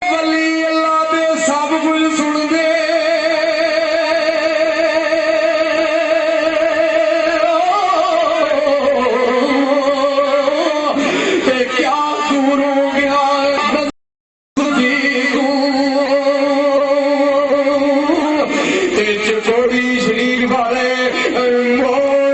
वली अल्लाह दे सब कुछ सुन दे क्या दूर हो गया चकोड़ी शरीर वाले मोड़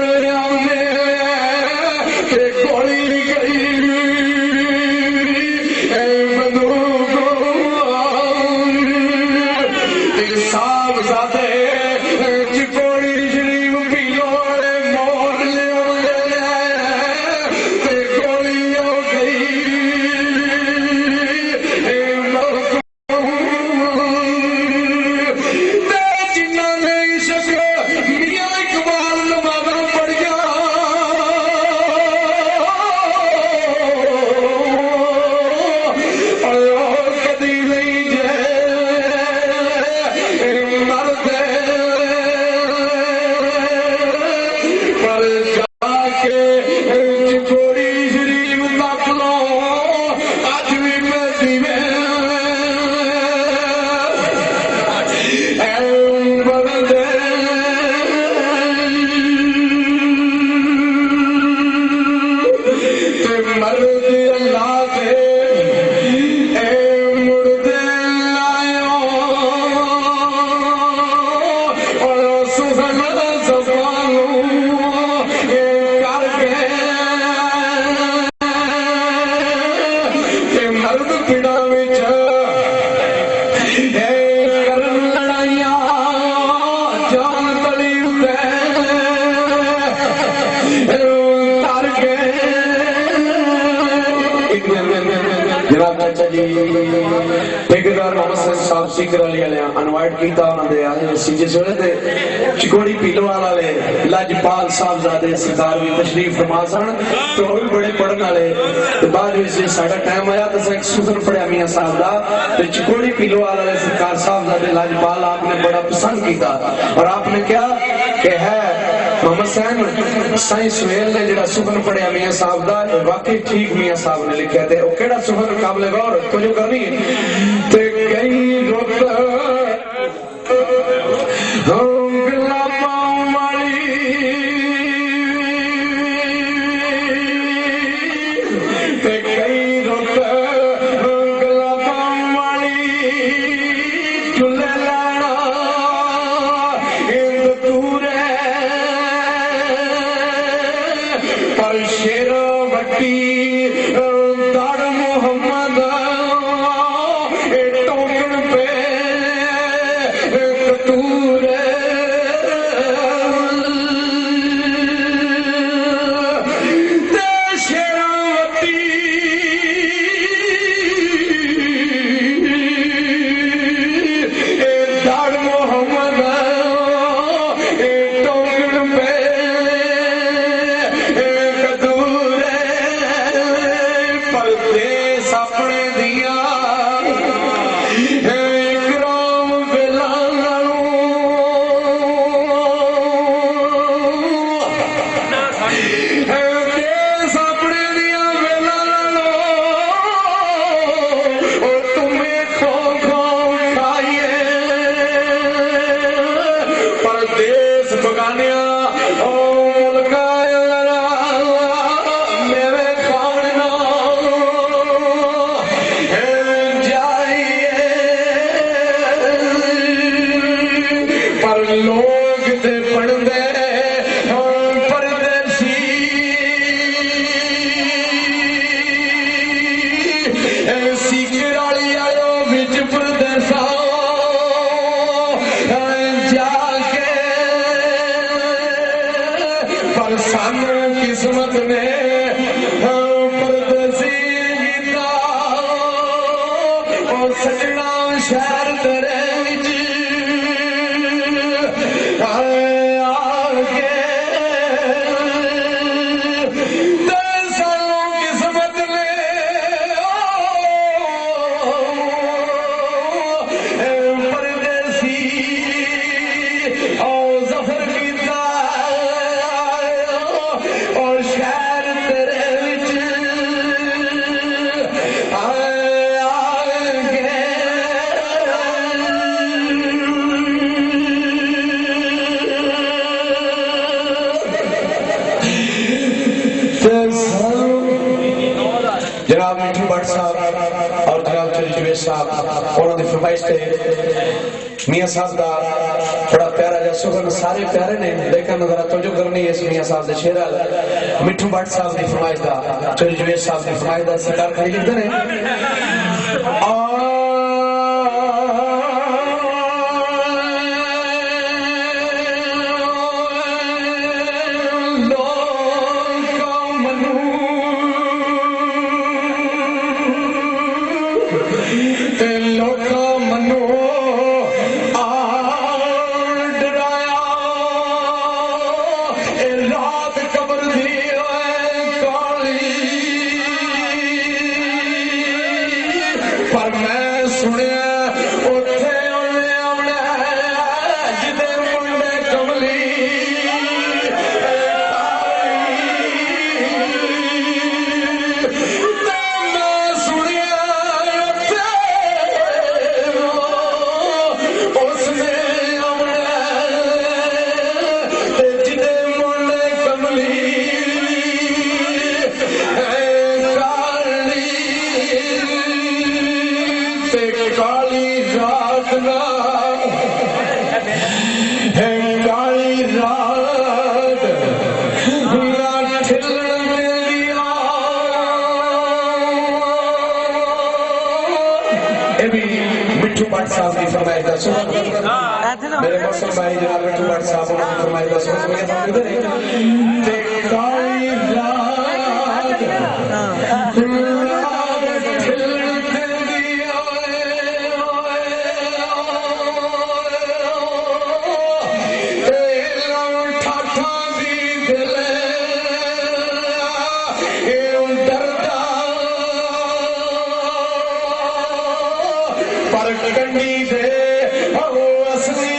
आने गोली ठेकेदार मोहम्मद साहब सीकर वाले इनवाइट किया उन्होंने आए जिस वे चिकोड़ी पीलोवाल वाले लजपाल साहबजादे सरदार भी तशरीफ फरमा सन तो भी बड़े पढ़ने वाले बाद साडा टाइम आया तो एक सुखन पढ़िया मियाँ साहब का चिकोड़ी पीलोवाल वाले सरकार साहबजादे लजपाल आपने बड़ा पसंद किया और आपने क्या कि है मोहम्मद सैन साईं सुहेल ने जो सुखन पढ़िया मियाँ साहब का वाकई ठीक मियाँ साहब ने लिखा थे वो केड़ा सुखन काबले गौर कुछ करनी ते कई रुत किस्मत ने सजना शहर तेरे किस्मत ने मिठू भट्ट साहब और जनाब चौधरी जुबैर साहब उन्होंने फरमाइश थे मियां साहब का बड़ा प्यारा जहा सुगन सारे प्यारे ने लेकिन जरा तवज्जो करनी है इस मियां साहब के शेर वाल मिठू भट्ट साहब की फरमाइश का चौधरी जुबैर साहब की फरमाइश का सरकार खड़ी लिखते हैं पर मैं सुनिया उथे आने जिदे मुंडे कमली मैं सुनिया उसने आने जिदे मुंडे कमली काली रात ना है काली रात ना ठिलण मिलिया ये भी मिठू भट्ट साहब की फरमाइश का सुन मेरे मौसम भाई जनाब मिठू भट्ट साहब की फरमाइश का सुन ते काली रात पर कंडी दे असली